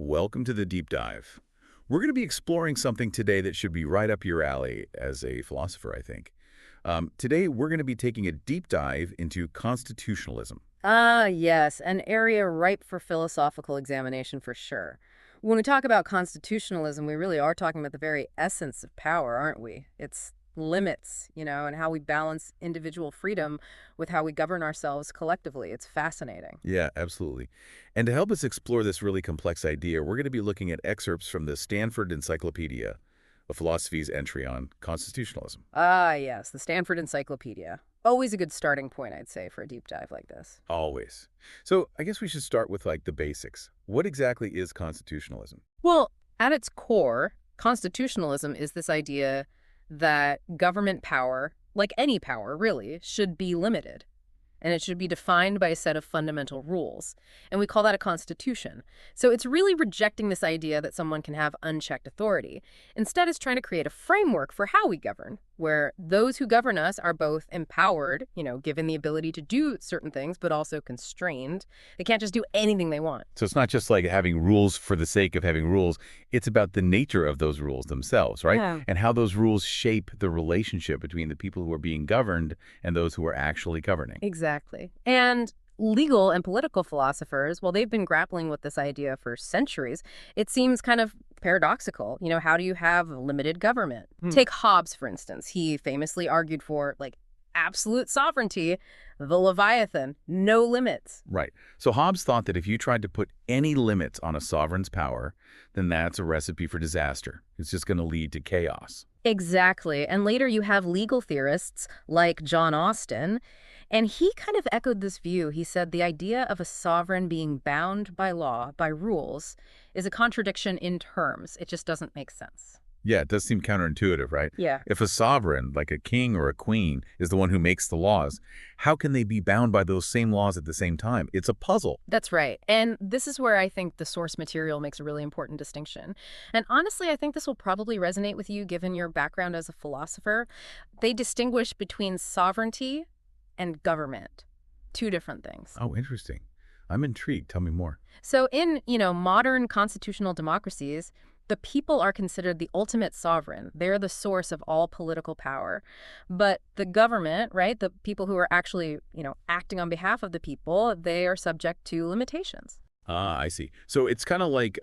Welcome to the deep dive. We're going to be exploring something today that should be right up your alley as a philosopher, I think. Today, we're going to be taking a deep dive into constitutionalism. Ah, yes, an area ripe for philosophical examination for sure. When we talk about constitutionalism, we really are talking about the very essence of power, aren't we? Its limits, and how we balance individual freedom with how we govern ourselves collectively. It's fascinating. Yeah, absolutely. And to help us explore this really complex idea, we're going to be looking at excerpts from the Stanford Encyclopedia of Philosophy's entry on constitutionalism. Ah, yes, the Stanford Encyclopedia. Always a good starting point, I'd say, for a deep dive like this. Always. So I guess we should start with the basics. What exactly is constitutionalism? Well, at its core, constitutionalism is this idea that government power, like any power really, should be limited. And it should be defined by a set of fundamental rules. And we call that a constitution. So it's really rejecting this idea that someone can have unchecked authority. Instead, it's trying to create a framework for how we govern, where those who govern us are both empowered, given the ability to do certain things, but also constrained. They can't just do anything they want. So it's not just like having rules for the sake of having rules. It's about the nature of those rules themselves, right? Yeah. And how those rules shape the relationship between the people who are being governed and those who are actually governing. Exactly. And legal and political philosophers, well, they've been grappling with this idea for centuries. It seems kind of paradoxical. How do you have limited government? Take Hobbes, for instance. He famously argued for, absolute sovereignty, the Leviathan, no limits. Right. So Hobbes thought that if you tried to put any limits on a sovereign's power, then that's a recipe for disaster. It's just going to lead to chaos. Exactly. And later you have legal theorists like John Austin, and he kind of echoed this view. He said the idea of a sovereign being bound by law, by rules, is a contradiction in terms. It just doesn't make sense. Yeah, it does seem counterintuitive, right? Yeah. If a sovereign, like a king or a queen, is the one who makes the laws, how can they be bound by those same laws at the same time? It's a puzzle. That's right. And this is where I think the source material makes a really important distinction. And honestly, I think this will probably resonate with you given your background as a philosopher. They distinguish between sovereignty and government, two different things. Oh, interesting. I'm intrigued. Tell me more. So in, modern constitutional democracies, the people are considered the ultimate sovereign. They're the source of all political power. But the government, right, the people who are actually, acting on behalf of the people, they are subject to limitations. Ah, I see. So it's kind of like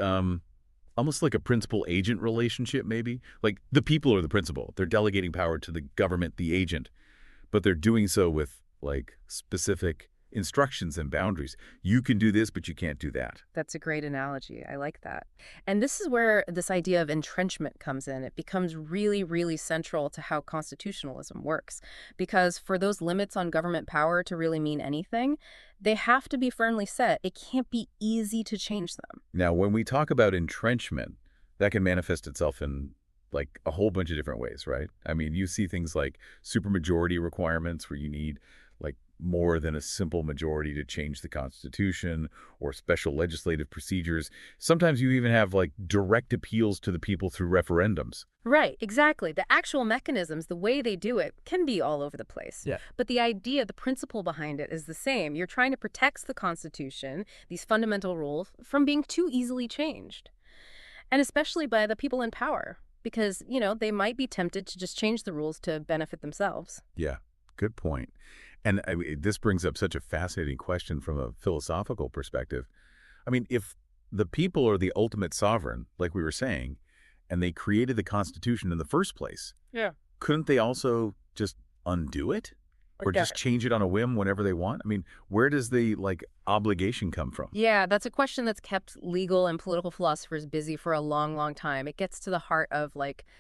almost like a principal-agent relationship, maybe? Like the people are the principal. They're delegating power to the government, the agent, but they're doing so with specific instructions and boundaries. You can do this, but you can't do that. That's a great analogy. I like that. And this is where this idea of entrenchment comes in. It becomes really, really central to how constitutionalism works. Because for those limits on government power to really mean anything, they have to be firmly set. It can't be easy to change them. Now, when we talk about entrenchment, that can manifest itself in a whole bunch of different ways, right? I mean, you see things like supermajority requirements where you need more than a simple majority to change the Constitution, or special legislative procedures. Sometimes you even have direct appeals to the people through referendums. Right, exactly. The actual mechanisms, the way they do it, can be all over the place. Yeah. But the idea, the principle behind it is the same. You're trying to protect the Constitution, these fundamental rules, from being too easily changed. And especially by the people in power, because, they might be tempted to just change the rules to benefit themselves. Yeah, good point. And this brings up such a fascinating question from a philosophical perspective. I mean, if the people are the ultimate sovereign, like we were saying, and they created the Constitution in the first place, Yeah. couldn't they also just undo it? Or just change it on a whim whenever they want? I mean, where does the obligation come from? Yeah, that's a question that's kept legal and political philosophers busy for a long, long time. It gets to the heart of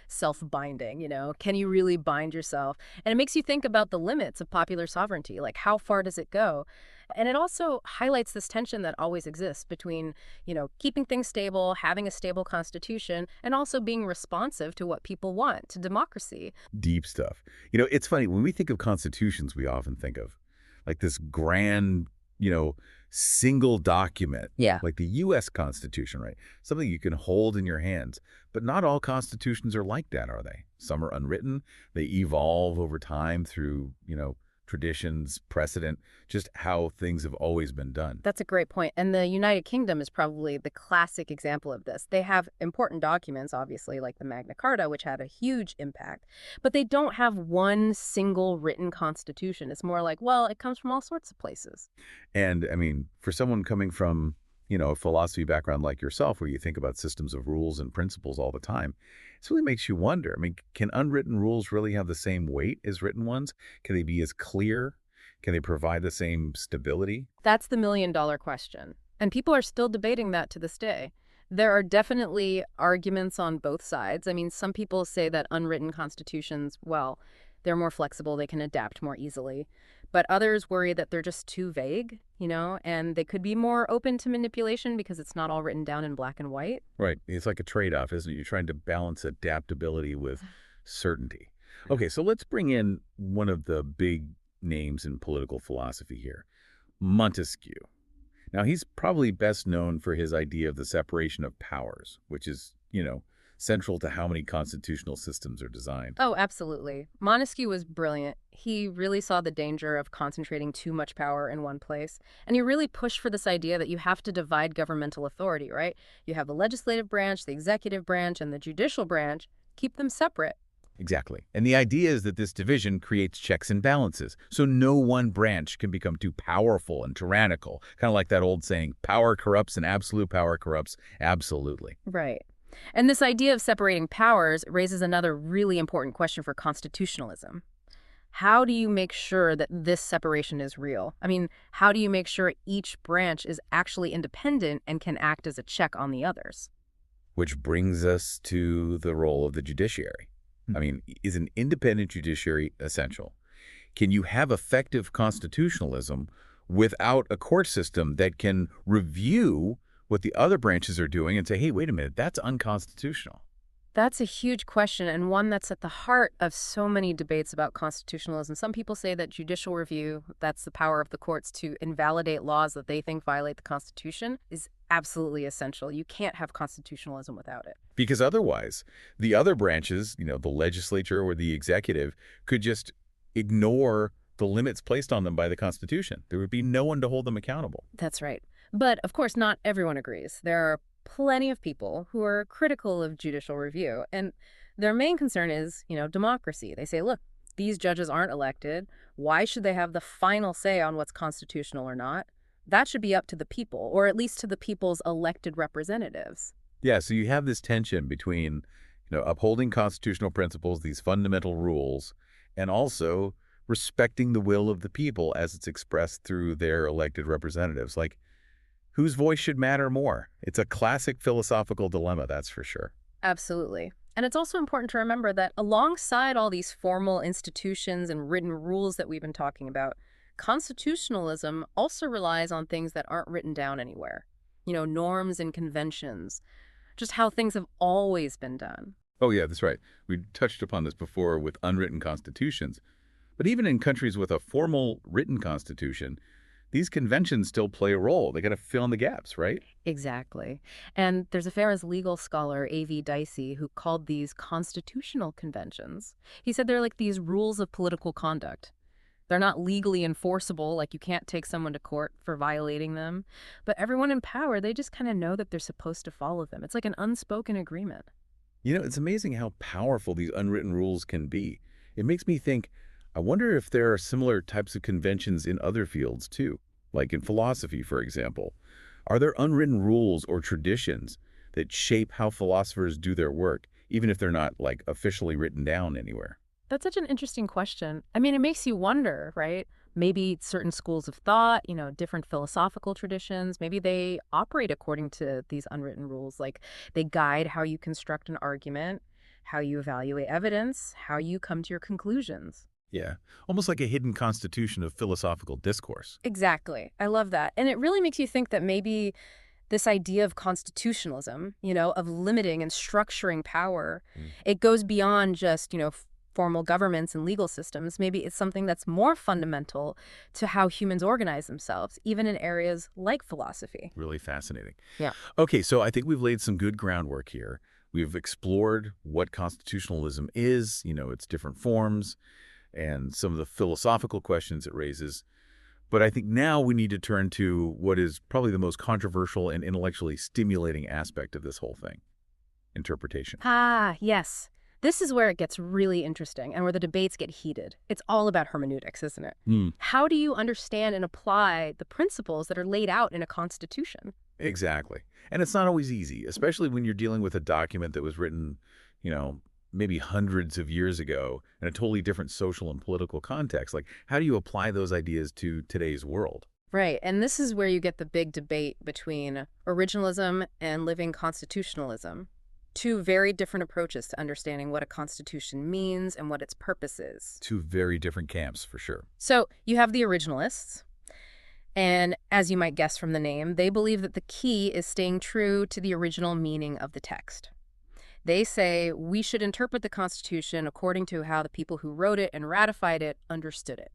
self-binding, Can you really bind yourself? And it makes you think about the limits of popular sovereignty, how far does it go? And it also highlights this tension that always exists between, keeping things stable, having a stable constitution, and also being responsive to what people want, to democracy. Deep stuff. It's funny, when we think of constitutions, we often think of this grand, single document, Yeah. like the U.S. Constitution, right? Something you can hold in your hands. But not all constitutions are like that, are they? Some are unwritten. They evolve over time through, traditions, precedent, just how things have always been done. That's a great point. And the United Kingdom is probably the classic example of this. They have important documents, obviously, like the Magna Carta, which had a huge impact, but they don't have one single written constitution. It's more like, well, it comes from all sorts of places. And I mean, for someone coming from, a philosophy background like yourself, where you think about systems of rules and principles all the time, it really makes you wonder. I mean, can unwritten rules really have the same weight as written ones? Can they be as clear? Can they provide the same stability? That's the million-dollar question. And people are still debating that to this day. There are definitely arguments on both sides. I mean, some people say that unwritten constitutions, well, they're more flexible, they can adapt more easily. But others worry that they're just too vague, and they could be more open to manipulation because it's not all written down in black and white. Right. It's like a trade-off, isn't it? You're trying to balance adaptability with certainty. Okay, so let's bring in one of the big names in political philosophy here, Montesquieu. Now, he's probably best known for his idea of the separation of powers, which is, central to how many constitutional systems are designed. Oh, absolutely. Montesquieu was brilliant. He really saw the danger of concentrating too much power in one place. And he really pushed for this idea that you have to divide governmental authority, right? You have the legislative branch, the executive branch, and the judicial branch. Keep them separate. Exactly. And the idea is that this division creates checks and balances, so no one branch can become too powerful and tyrannical, kind of like that old saying, power corrupts and absolute power corrupts absolutely. Right. And this idea of separating powers raises another really important question for constitutionalism. How do you make sure that this separation is real? I mean, how do you make sure each branch is actually independent and can act as a check on the others? Which brings us to the role of the judiciary. I mean, is an independent judiciary essential? Can you have effective constitutionalism without a court system that can review what the other branches are doing and say, hey, wait a minute, that's unconstitutional? That's a huge question and one that's at the heart of so many debates about constitutionalism. Some people say that judicial review, that's the power of the courts to invalidate laws that they think violate the Constitution, is absolutely essential. You can't have constitutionalism without it. Because otherwise, the other branches, the legislature or the executive, could just ignore the limits placed on them by the Constitution. There would be no one to hold them accountable. That's right. But of course, not everyone agrees. There are plenty of people who are critical of judicial review. And their main concern is, democracy. They say, look, these judges aren't elected. Why should they have the final say on what's constitutional or not? That should be up to the people, or at least to the people's elected representatives. Yeah, so you have this tension between, upholding constitutional principles, these fundamental rules, and also respecting the will of the people as it's expressed through their elected representatives. Like, whose voice should matter more? It's a classic philosophical dilemma, that's for sure. Absolutely. And it's also important to remember that alongside all these formal institutions and written rules that we've been talking about, constitutionalism also relies on things that aren't written down anywhere. Norms and conventions, just how things have always been done. Oh, yeah, that's right. We touched upon this before with unwritten constitutions. But even in countries with a formal written constitution, these conventions still play a role. They got to fill in the gaps, right? Exactly. And there's a famous legal scholar, A.V. Dicey, who called these constitutional conventions. He said they're like these rules of political conduct. They're not legally enforceable, like you can't take someone to court for violating them. But everyone in power, they just kind of know that they're supposed to follow them. It's like an unspoken agreement. It's amazing how powerful these unwritten rules can be. It makes me think, I wonder if there are similar types of conventions in other fields too, like in philosophy, for example. Are there unwritten rules or traditions that shape how philosophers do their work, even if they're not like officially written down anywhere? That's such an interesting question. I mean, it makes you wonder, right? Maybe certain schools of thought, different philosophical traditions, maybe they operate according to these unwritten rules, like they guide how you construct an argument, how you evaluate evidence, how you come to your conclusions. Yeah, almost like a hidden constitution of philosophical discourse. Exactly. I love that. And it really makes you think that maybe this idea of constitutionalism, of limiting and structuring power, it goes beyond just, formal governments and legal systems. Maybe it's something that's more fundamental to how humans organize themselves, even in areas like philosophy. Really fascinating. Yeah. Okay, so I think we've laid some good groundwork here. We've explored what constitutionalism is, its different forms. and some of the philosophical questions it raises. But I think now we need to turn to what is probably the most controversial and intellectually stimulating aspect of this whole thing, interpretation. Ah, yes. This is where it gets really interesting and where the debates get heated. It's all about hermeneutics, isn't it? Hmm. How do you understand and apply the principles that are laid out in a constitution? Exactly. And it's not always easy, especially when you're dealing with a document that was written, you know, maybe hundreds of years ago in a totally different social and political context. Like, how do you apply those ideas to today's world? Right, and this is where you get the big debate between originalism and living constitutionalism. Two very different approaches to understanding what a constitution means and what its purpose is. Two very different camps, for sure. So you have the originalists, and as you might guess from the name, they believe that the key is staying true to the original meaning of the text. They say we should interpret the Constitution according to how the people who wrote it and ratified it understood it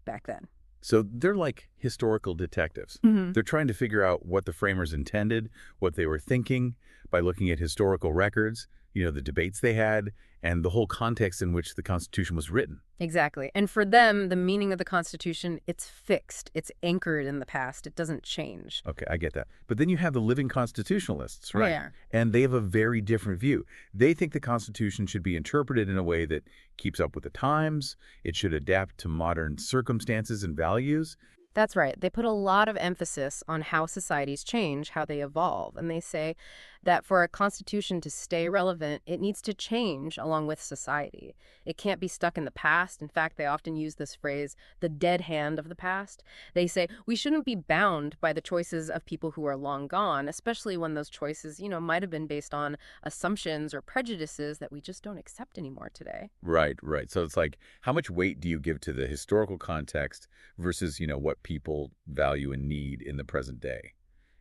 back then. So they're like historical detectives. Hmm. They're trying to figure out what the framers intended, what they were thinking by looking at historical records, the debates they had, and the whole context in which the Constitution was written. Exactly. And for them, the meaning of the Constitution, it's fixed. It's anchored in the past. It doesn't change. Okay, I get that. But then you have the living constitutionalists, right? Yeah. And they have a very different view. They think the Constitution should be interpreted in a way that keeps up with the times. It should adapt to modern circumstances and values. That's right. They put a lot of emphasis on how societies change, how they evolve. And they say that for a constitution to stay relevant, it needs to change along with society. It can't be stuck in the past. In fact, they often use this phrase, the dead hand of the past. They say we shouldn't be bound by the choices of people who are long gone, especially when those choices, might have been based on assumptions or prejudices that we just don't accept anymore today. Right, right. So it's like, how much weight do you give to the historical context versus, what people value and need in the present day?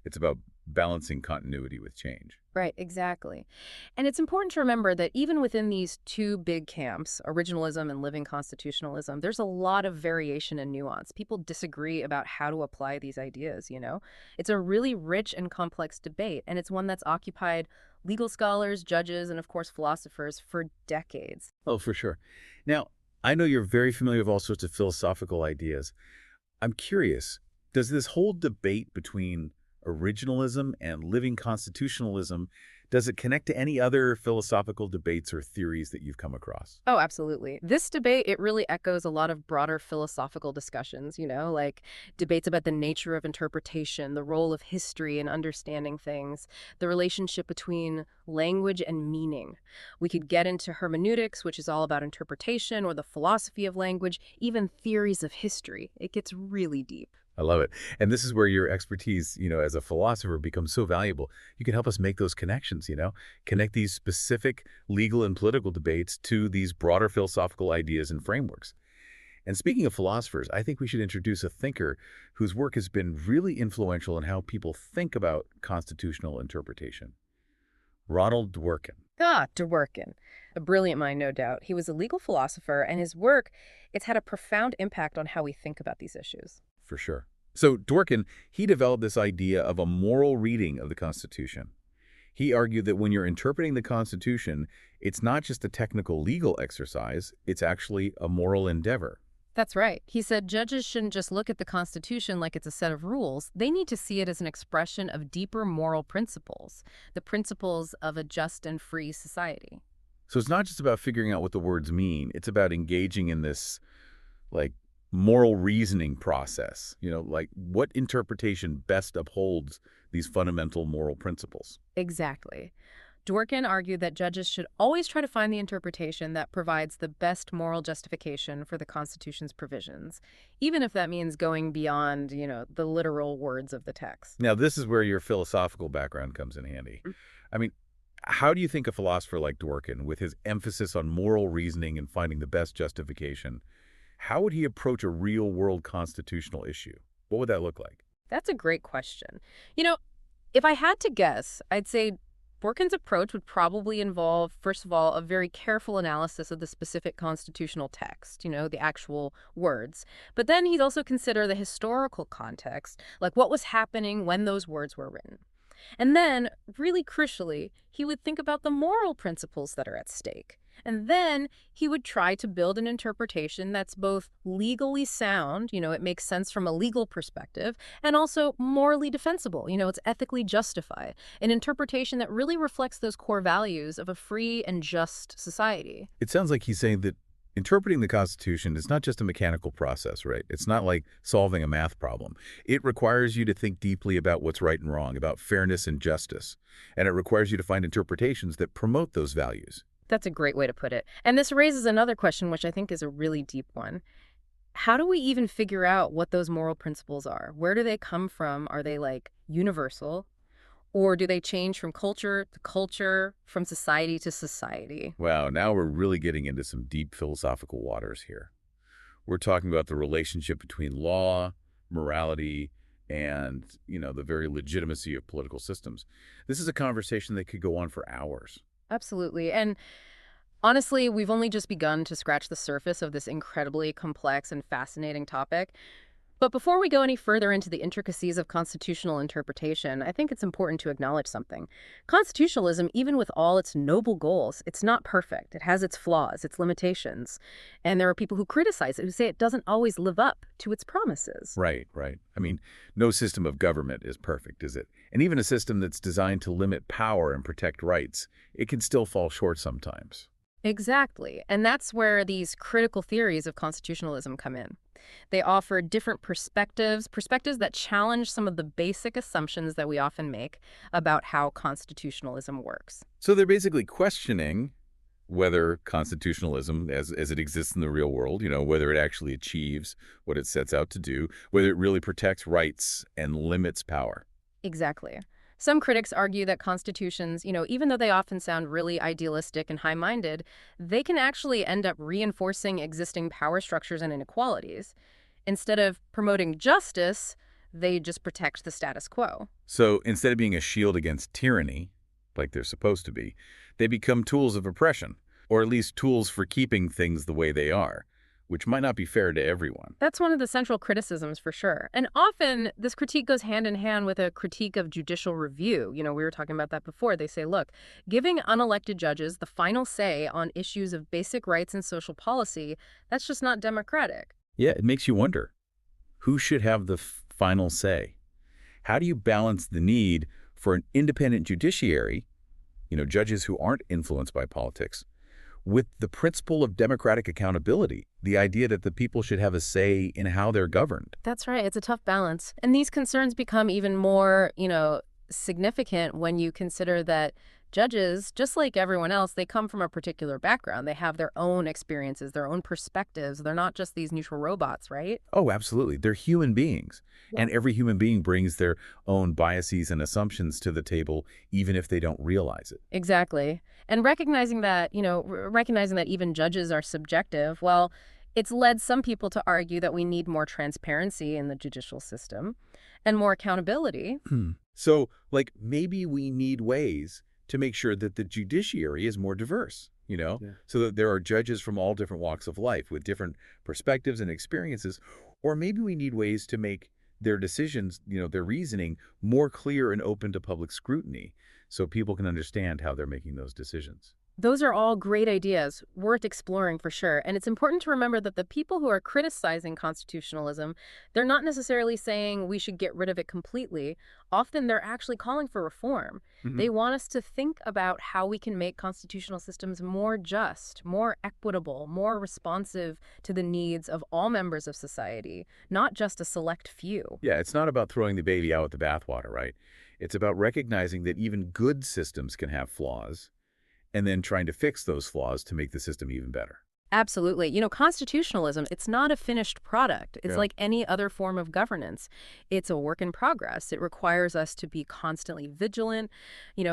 It's about balancing continuity with change. Right, exactly. And it's important to remember that even within these two big camps, originalism and living constitutionalism, there's a lot of variation and nuance. People disagree about how to apply these ideas. It's a really rich and complex debate, and it's one that's occupied legal scholars, judges, and of course philosophers for decades. Oh, for sure. Now, I know you're very familiar with all sorts of philosophical ideas. I'm curious, does this whole debate between originalism and living constitutionalism, does it connect to any other philosophical debates or theories that you've come across? Oh, absolutely. This debate, it really echoes a lot of broader philosophical discussions, like debates about the nature of interpretation, the role of history in understanding things, the relationship between language and meaning. We could get into hermeneutics, which is all about interpretation, or the philosophy of language, even theories of history. It gets really deep. I love it. And this is where your expertise, as a philosopher becomes so valuable. You can help us make those connections, connect these specific legal and political debates to these broader philosophical ideas and frameworks. And speaking of philosophers, I think we should introduce a thinker whose work has been really influential in how people think about constitutional interpretation. Ronald Dworkin. Ah, Dworkin. A brilliant mind, no doubt. He was a legal philosopher, and his work, it's had a profound impact on how we think about these issues. For sure. So Dworkin, he developed this idea of a moral reading of the Constitution. He argued that when you're interpreting the Constitution, it's not just a technical legal exercise, it's actually a moral endeavor. That's right. He said judges shouldn't just look at the Constitution like it's a set of rules. They need to see it as an expression of deeper moral principles, the principles of a just and free society. So it's not just about figuring out what the words mean, it's about engaging in this, like, moral reasoning process, like what interpretation best upholds these fundamental moral principles. Exactly. Dworkin argued that judges should always try to find the interpretation that provides the best moral justification for the Constitution's provisions, even if that means going beyond, the literal words of the text. Now, this is where your philosophical background comes in handy. I mean, how do you think a philosopher like Dworkin, with his emphasis on moral reasoning and finding the best justification, how would he approach a real-world constitutional issue? What would that look like? That's a great question. If I had to guess, I'd say Dworkin's approach would probably involve, first of all, a very careful analysis of the specific constitutional text, the actual words. But then he'd also consider the historical context, like what was happening when those words were written. And then, really crucially, he would think about the moral principles that are at stake. And then he would try to build an interpretation that's both legally sound, it makes sense from a legal perspective, and also morally defensible, it's ethically justified. An interpretation that really reflects those core values of a free and just society. It sounds like he's saying that interpreting the Constitution is not just a mechanical process, right? It's not like solving a math problem. It requires you to think deeply about what's right and wrong, about fairness and justice. And it requires you to find interpretations that promote those values. That's a great way to put it. And this raises another question, which I think is a really deep one. How do we even figure out what those moral principles are? Where do they come from? Are they like universal? Or do they change from culture to culture, from society to society? Wow, now we're really getting into some deep philosophical waters here. We're talking about the relationship between law, morality, and, the very legitimacy of political systems. This is a conversation that could go on for hours. Absolutely. And honestly, we've only just begun to scratch the surface of this incredibly complex and fascinating topic. But before we go any further into the intricacies of constitutional interpretation, I think it's important to acknowledge something. Constitutionalism, even with all its noble goals, it's not perfect. It has its flaws, its limitations. And there are people who criticize it, who say it doesn't always live up to its promises. Right, right. I mean, no system of government is perfect, is it? And even a system that's designed to limit power and protect rights, it can still fall short sometimes. Exactly. And that's where these critical theories of constitutionalism come in. They offer different perspectives that challenge some of the basic assumptions that we often make about how constitutionalism works. So they're basically questioning whether constitutionalism, as it exists in the real world, whether it actually achieves what it sets out to do, whether it really protects rights and limits power. Exactly. Some critics argue that constitutions, even though they often sound really idealistic and high-minded, they can actually end up reinforcing existing power structures and inequalities. Instead of promoting justice, they just protect the status quo. So instead of being a shield against tyranny, like they're supposed to be, they become tools of oppression, or at least tools for keeping things the way they are, which might not be fair to everyone. That's one of the central criticisms for sure. And often this critique goes hand in hand with a critique of judicial review. We were talking about that before. They say, look, giving unelected judges the final say on issues of basic rights and social policy, that's just not democratic. Yeah, it makes you wonder, who should have the final say? How do you balance the need for an independent judiciary, judges who aren't influenced by politics, with the principle of democratic accountability, the idea that the people should have a say in how they're governed? That's right. It's a tough balance. And these concerns become even more, significant when you consider that judges, just like everyone else, they come from a particular background. They have their own experiences, their own perspectives. They're not just these neutral robots, right? Oh, absolutely. They're human beings. Yeah. And every human being brings their own biases and assumptions to the table, even if they don't realize it. Exactly. And recognizing that, recognizing that even judges are subjective, well, it's led some people to argue that we need more transparency in the judicial system and more accountability. So, maybe we need ways to make sure that the judiciary is more diverse, so that there are judges from all different walks of life with different perspectives and experiences. Or maybe we need ways to make their decisions, their reasoning, more clear and open to public scrutiny so people can understand how they're making those decisions. Those are all great ideas, worth exploring for sure. And it's important to remember that the people who are criticizing constitutionalism, they're not necessarily saying we should get rid of it completely. Often they're actually calling for reform. They want us to think about how we can make constitutional systems more just, more equitable, more responsive to the needs of all members of society, not just a select few. Yeah, it's not about throwing the baby out with the bathwater, right? It's about recognizing that even good systems can have flaws, and then trying to fix those flaws to make the system even better. Absolutely. Constitutionalism, it's not a finished product. It's Yeah. like any other form of governance. It's a work in progress. It requires us to be constantly vigilant,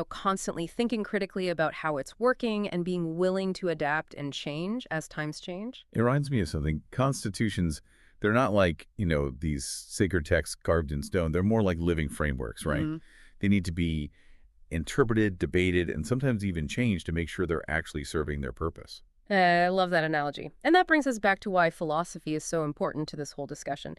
constantly thinking critically about how it's working and being willing to adapt and change as times change. It reminds me of something. Constitutions, they're not like, these sacred texts carved in stone. They're more like living frameworks, right? Mhm. They need to be interpreted, debated, and sometimes even changed to make sure they're actually serving their purpose. I love that analogy. And that brings us back to why philosophy is so important to this whole discussion.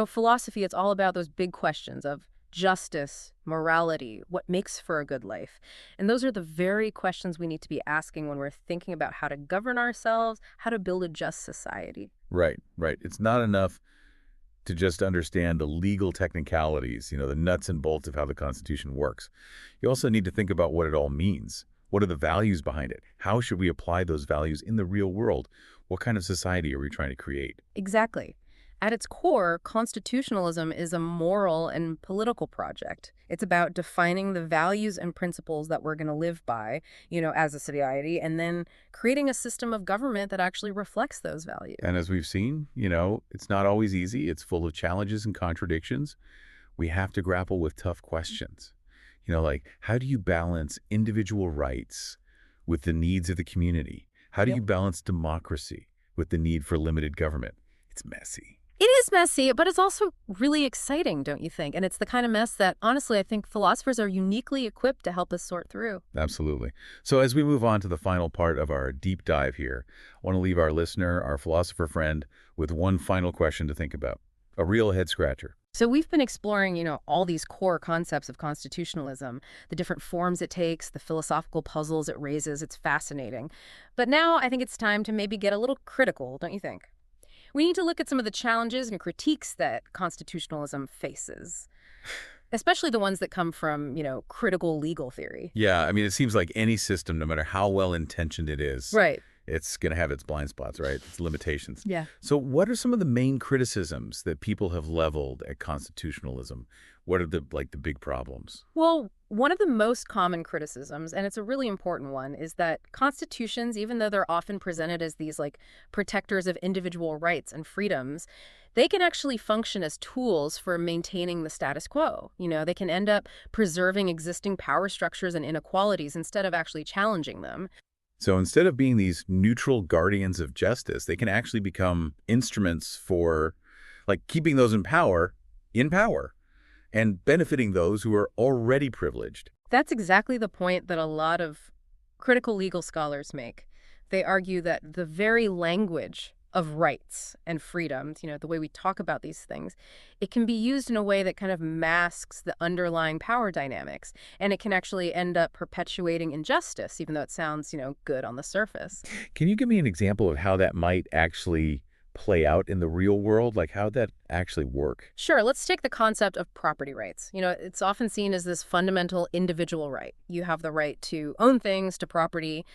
Philosophy, it's all about those big questions of justice, morality, what makes for a good life. And those are the very questions we need to be asking when we're thinking about how to govern ourselves, how to build a just society. Right, right. It's not enough to just understand the legal technicalities, the nuts and bolts of how the Constitution works. You also need to think about what it all means. What are the values behind it? How should we apply those values in the real world? What kind of society are we trying to create? Exactly. At its core, constitutionalism is a moral and political project. It's about defining the values and principles that we're going to live by, as a society, and then creating a system of government that actually reflects those values. And as we've seen, it's not always easy. It's full of challenges and contradictions. We have to grapple with tough questions. Like how do you balance individual rights with the needs of the community? How do Yep. you balance democracy with the need for limited government? It's messy. It is messy, but it's also really exciting, don't you think? And it's the kind of mess that, honestly, I think philosophers are uniquely equipped to help us sort through. Absolutely. So as we move on to the final part of our deep dive here, I want to leave our listener, our philosopher friend, with one final question to think about. A real head scratcher. So we've been exploring, all these core concepts of constitutionalism, the different forms it takes, the philosophical puzzles it raises. It's fascinating. But now I think it's time to maybe get a little critical, don't you think? We need to look at some of the challenges and critiques that constitutionalism faces, especially the ones that come from, critical legal theory. Yeah, I mean, it seems like any system, no matter how well-intentioned it is, Right. it's going to have its blind spots, right? Its limitations. Yeah. So what are some of the main criticisms that people have leveled at constitutionalism? What are the big problems? Well, one of the most common criticisms, and it's a really important one, is that constitutions, even though they're often presented as these protectors of individual rights and freedoms, they can actually function as tools for maintaining the status quo. They can end up preserving existing power structures and inequalities instead of actually challenging them. So instead of being these neutral guardians of justice, they can actually become instruments for keeping those in power and benefiting those who are already privileged. That's exactly the point that a lot of critical legal scholars make. They argue that the very language of rights and freedoms, the way we talk about these things, it can be used in a way that kind of masks the underlying power dynamics. And it can actually end up perpetuating injustice, even though it sounds, good on the surface. Can you give me an example of how that might actually play out in the real world? How'd that actually work? Sure, let's take the concept of property rights. It's often seen as this fundamental individual right. You have the right to own things, to property,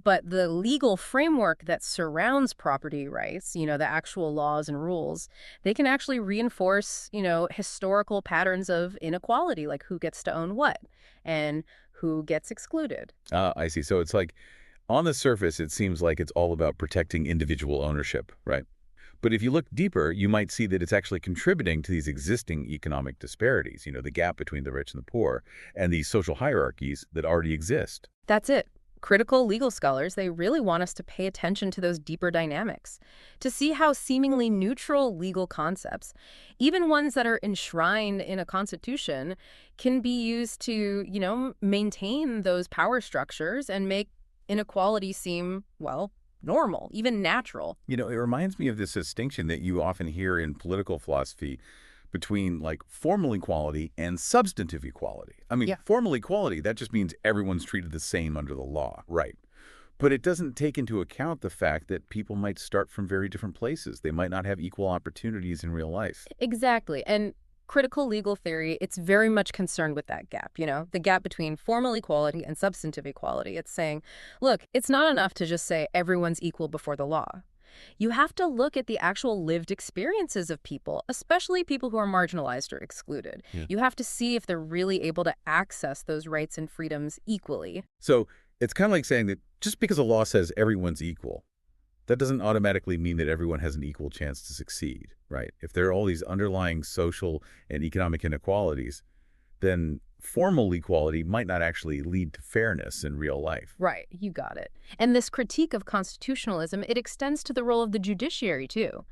but the legal framework that surrounds property rights, the actual laws and rules, they can actually reinforce, historical patterns of inequality, like who gets to own what and who gets excluded. I see. So it's on the surface, it seems like it's all about protecting individual ownership, right? But if you look deeper, you might see that it's actually contributing to these existing economic disparities, the gap between the rich and the poor, and these social hierarchies that already exist. That's it. Critical legal scholars, they really want us to pay attention to those deeper dynamics, to see how seemingly neutral legal concepts, even ones that are enshrined in a constitution, can be used to, maintain those power structures and make inequality seem, well, normal, even natural. It reminds me of this distinction that you often hear in political philosophy between formal equality and substantive equality. I mean, Yeah. formal equality, that just means everyone's treated the same under the law, right? But it doesn't take into account the fact that people might start from very different places. They might not have equal opportunities in real life. Exactly. And critical legal theory, it's very much concerned with that gap, the gap between formal equality and substantive equality. It's saying, look, it's not enough to just say everyone's equal before the law. You have to look at the actual lived experiences of people, especially people who are marginalized or excluded. Yeah. You have to see if they're really able to access those rights and freedoms equally. So it's kind of like saying that just because a law says everyone's equal, that doesn't automatically mean that everyone has an equal chance to succeed, right? If there are all these underlying social and economic inequalities, then formal equality might not actually lead to fairness in real life. Right, you got it. And this critique of constitutionalism, it extends to the role of the judiciary, too.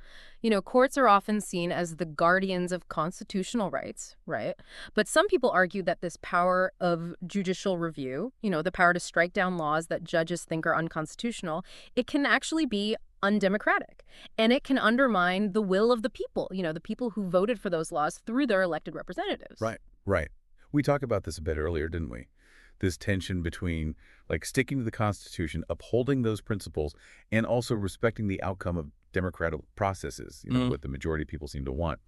Courts are often seen as the guardians of constitutional rights, right? But some people argue that this power of judicial review, the power to strike down laws that judges think are unconstitutional, it can actually be undemocratic. And it can undermine the will of the people, the people who voted for those laws through their elected representatives. Right. Right. We talked about this a bit earlier, didn't we? This tension between like sticking to the Constitution, upholding those principles, and also respecting the outcome of democratic processes, what the majority of people seem to want.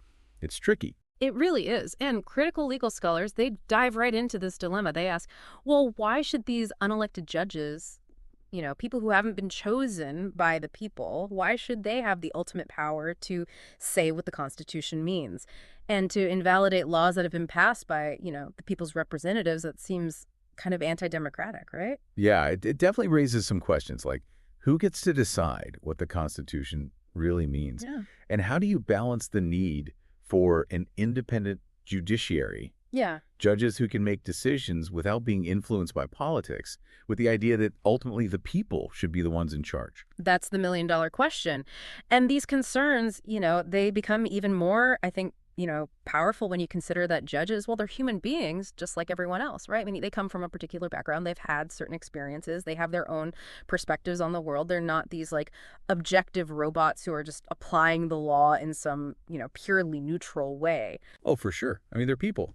It's tricky. It really is. And critical legal scholars, they dive right into this dilemma. They ask, well, why should these unelected judges, people who haven't been chosen by the people, why should they have the ultimate power to say what the Constitution means and to invalidate laws that have been passed by, the people's representatives? That seems kind of anti-democratic, right? Yeah, it definitely raises some questions like who gets to decide what the Constitution really means? Yeah. And how do you balance the need for an independent judiciary, Yeah. judges who can make decisions without being influenced by politics, with the idea that ultimately the people should be the ones in charge? That's the million-dollar question. And these concerns, they become even more, I think, powerful when you consider that judges, well, they're human beings just like everyone else, right? I mean, they come from a particular background. They've had certain experiences. They have their own perspectives on the world. They're not these like objective robots who are just applying the law in some, purely neutral way. Oh, for sure. I mean, they're people.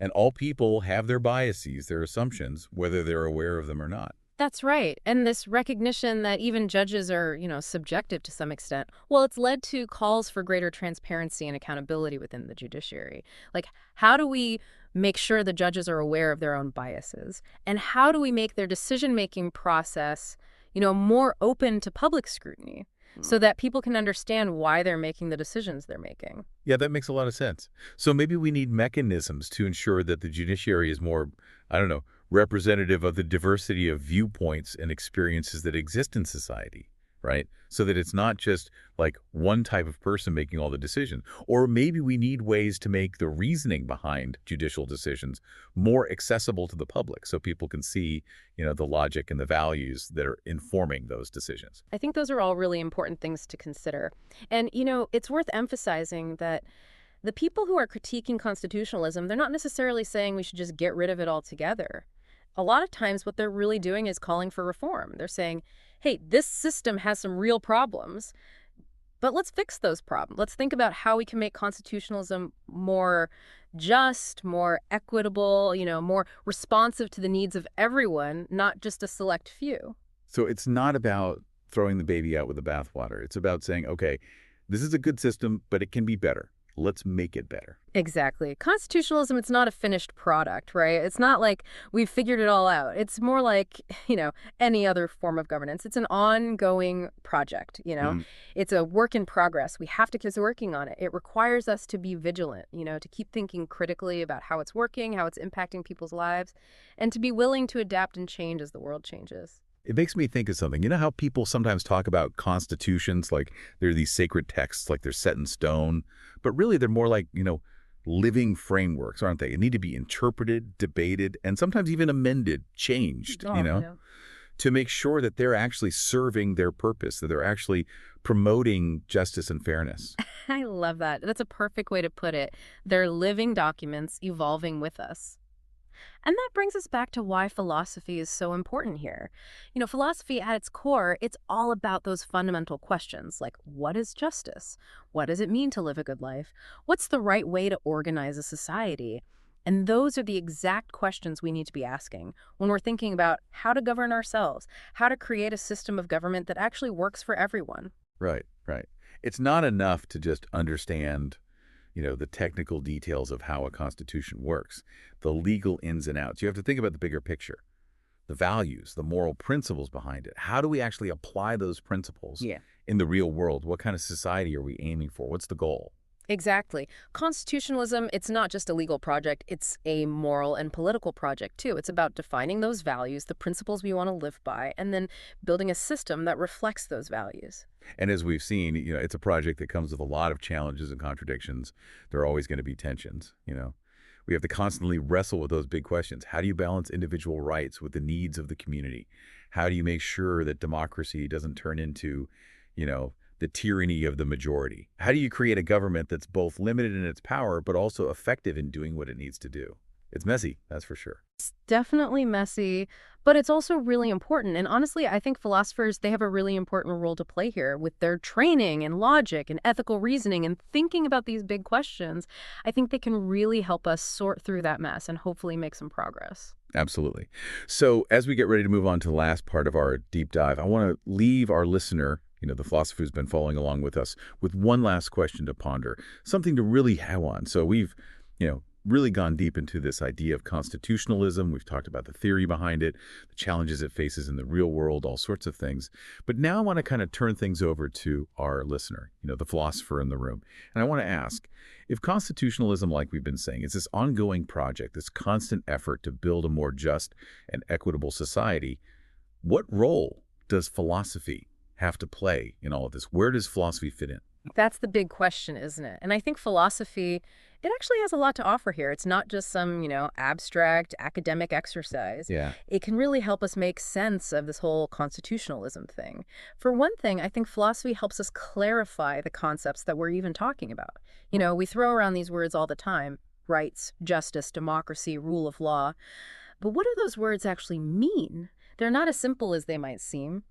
And all people have their biases, their assumptions, whether they're aware of them or not. That's right. And this recognition that even judges are, subjective to some extent, well, it's led to calls for greater transparency and accountability within the judiciary. Like, how do we make sure the judges are aware of their own biases? And how do we make their decision-making process, more open to public scrutiny so that people can understand why they're making the decisions they're making? Yeah, that makes a lot of sense. So maybe we need mechanisms to ensure that the judiciary is more, I don't know, representative of the diversity of viewpoints and experiences that exist in society, right? So that it's not just like one type of person making all the decisions. Or maybe we need ways to make the reasoning behind judicial decisions more accessible to the public so people can see, the logic and the values that are informing those decisions. I think those are all really important things to consider. And, it's worth emphasizing that the people who are critiquing constitutionalism, they're not necessarily saying we should just get rid of it altogether. A lot of times what they're really doing is calling for reform. They're saying, hey, this system has some real problems, but let's fix those problems. Let's think about how we can make constitutionalism more just, more equitable, more responsive to the needs of everyone, not just a select few. So it's not about throwing the baby out with the bathwater. It's about saying, okay, this is a good system, but it can be better. Let's make it better. Exactly. Constitutionalism, it's not a finished product, right? It's not like we've figured it all out. It's more like, any other form of governance. It's an ongoing project. It's a work in progress. We have to keep working on it. It requires us to be vigilant, to keep thinking critically about how it's working, how it's impacting people's lives, and to be willing to adapt and change as the world changes. It makes me think of something. You know how people sometimes talk about constitutions, like they're these sacred texts, like they're set in stone, but really they're more like, living frameworks, aren't they? They need to be interpreted, debated, and sometimes even amended, changed, Yeah. to make sure that they're actually serving their purpose, that they're actually promoting justice and fairness. I love that. That's a perfect way to put it. They're living documents evolving with us. And that brings us back to why philosophy is so important here. Philosophy at its core, it's all about those fundamental questions like what is justice? What does it mean to live a good life? What's the right way to organize a society? And those are the exact questions we need to be asking when we're thinking about how to govern ourselves, how to create a system of government that actually works for everyone. Right, right. It's not enough to just understand the technical details of how a constitution works, the legal ins and outs. You have to think about the bigger picture, the values, the moral principles behind it. How do we actually apply those principles Yeah. in the real world? What kind of society are we aiming for? What's the goal? Exactly. Constitutionalism, it's not just a legal project, it's a moral and political project too. It's about defining those values, the principles we want to live by, and then building a system that reflects those values. And as we've seen, it's a project that comes with a lot of challenges and contradictions. There are always going to be tensions. We have to constantly wrestle with those big questions. How do you balance individual rights with the needs of the community? How do you make sure that democracy doesn't turn into, the tyranny of the majority? How do you create a government that's both limited in its power, but also effective in doing what it needs to do? It's messy, that's for sure. It's definitely messy, but it's also really important. And honestly, I think philosophers, they have a really important role to play here with their training and logic and ethical reasoning and thinking about these big questions. I think they can really help us sort through that mess and hopefully make some progress. Absolutely. So as we get ready to move on to the last part of our deep dive, I want to leave our listener, the philosopher who's been following along with us, with one last question to ponder, something to really have on. So we've, really gone deep into this idea of constitutionalism. We've talked about the theory behind it, the challenges it faces in the real world, all sorts of things. But now I want to kind of turn things over to our listener, the philosopher in the room. And I want to ask, if constitutionalism, like we've been saying, is this ongoing project, this constant effort to build a more just and equitable society, what role does philosophy have to play in all of this? Where does philosophy fit in? That's the big question, isn't it? And I think philosophy, it actually has a lot to offer here. It's not just some, abstract academic exercise. Yeah. It can really help us make sense of this whole constitutionalism thing. For one thing, I think philosophy helps us clarify the concepts that we're even talking about. We throw around these words all the time: rights, justice, democracy, rule of law. But what do those words actually mean? They're not as simple as they might seem.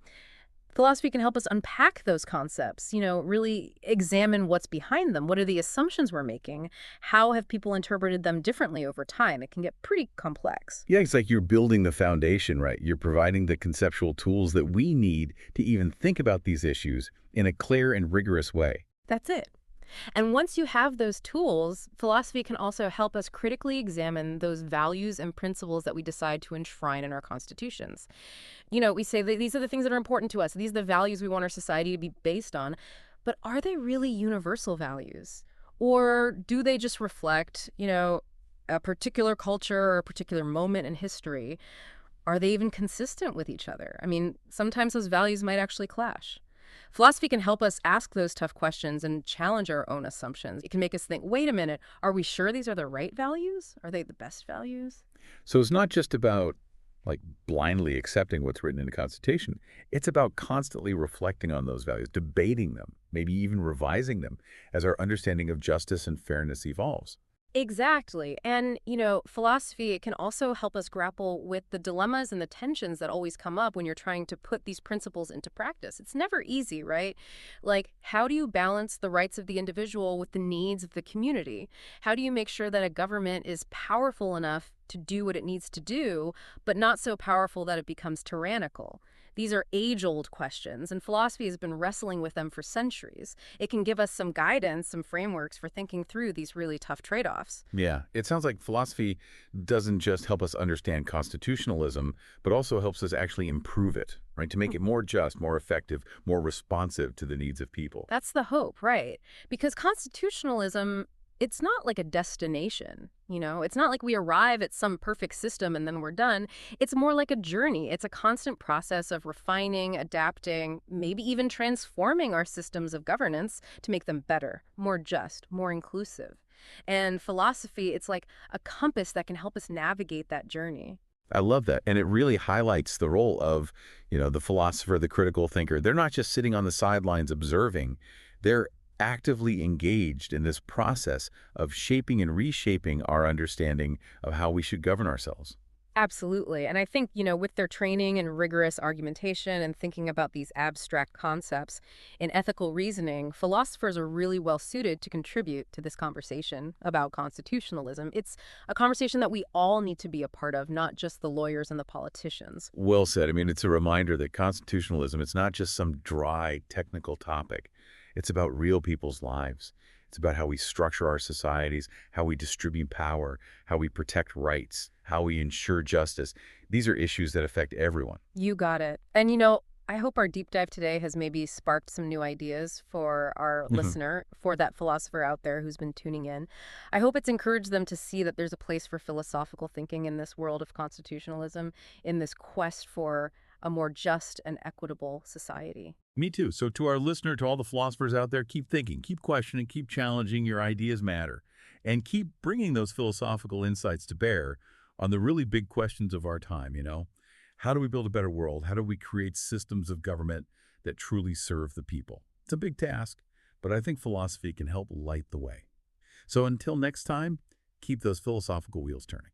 Philosophy can help us unpack those concepts, really examine what's behind them. What are the assumptions we're making? How have people interpreted them differently over time? It can get pretty complex. Yeah, it's like you're building the foundation, right? You're providing the conceptual tools that we need to even think about these issues in a clear and rigorous way. That's it. And once you have those tools, philosophy can also help us critically examine those values and principles that we decide to enshrine in our constitutions. We say that these are the things that are important to us. These are the values we want our society to be based on. But are they really universal values? Or do they just reflect, a particular culture or a particular moment in history? Are they even consistent with each other? I mean, sometimes those values might actually clash. Philosophy can help us ask those tough questions and challenge our own assumptions. It can make us think, wait a minute, are we sure these are the right values? Are they the best values? So it's not just about like blindly accepting what's written in the Constitution. It's about constantly reflecting on those values, debating them, maybe even revising them as our understanding of justice and fairness evolves. Exactly. And, philosophy, it can also help us grapple with the dilemmas and the tensions that always come up when you're trying to put these principles into practice. It's never easy, right? Like, how do you balance the rights of the individual with the needs of the community? How do you make sure that a government is powerful enough to do what it needs to do, but not so powerful that it becomes tyrannical? These are age-old questions, and philosophy has been wrestling with them for centuries. It can give us some guidance, some frameworks for thinking through these really tough trade-offs. Yeah, it sounds like philosophy doesn't just help us understand constitutionalism, but also helps us actually improve it, right? To make it more just, more effective, more responsive to the needs of people. That's the hope, right? Because constitutionalism, it's not like a destination, It's not like we arrive at some perfect system and then we're done. It's more like a journey. It's a constant process of refining, adapting, maybe even transforming our systems of governance to make them better, more just, more inclusive. And philosophy, it's like a compass that can help us navigate that journey. I love that. And it really highlights the role of, the philosopher, the critical thinker. They're not just sitting on the sidelines observing. They're actively engaged in this process of shaping and reshaping our understanding of how we should govern ourselves. Absolutely. And I think, with their training and rigorous argumentation and thinking about these abstract concepts in ethical reasoning, philosophers are really well suited to contribute to this conversation about constitutionalism. It's a conversation that we all need to be a part of, not just the lawyers and the politicians. Well said. I mean, it's a reminder that constitutionalism, it's not just some dry technical topic. It's about real people's lives. It's about how we structure our societies, how we distribute power, how we protect rights, how we ensure justice. These are issues that affect everyone. You got it. And, I hope our deep dive today has maybe sparked some new ideas for our listener, for that philosopher out there who's been tuning in. I hope it's encouraged them to see that there's a place for philosophical thinking in this world of constitutionalism, in this quest for a more just and equitable society. Me too. So to our listener, to all the philosophers out there, keep thinking, keep questioning, keep challenging. Your ideas matter. And keep bringing those philosophical insights to bear on the really big questions of our time. How do we build a better world? How do we create systems of government that truly serve the people? It's a big task, but I think philosophy can help light the way. So until next time, keep those philosophical wheels turning.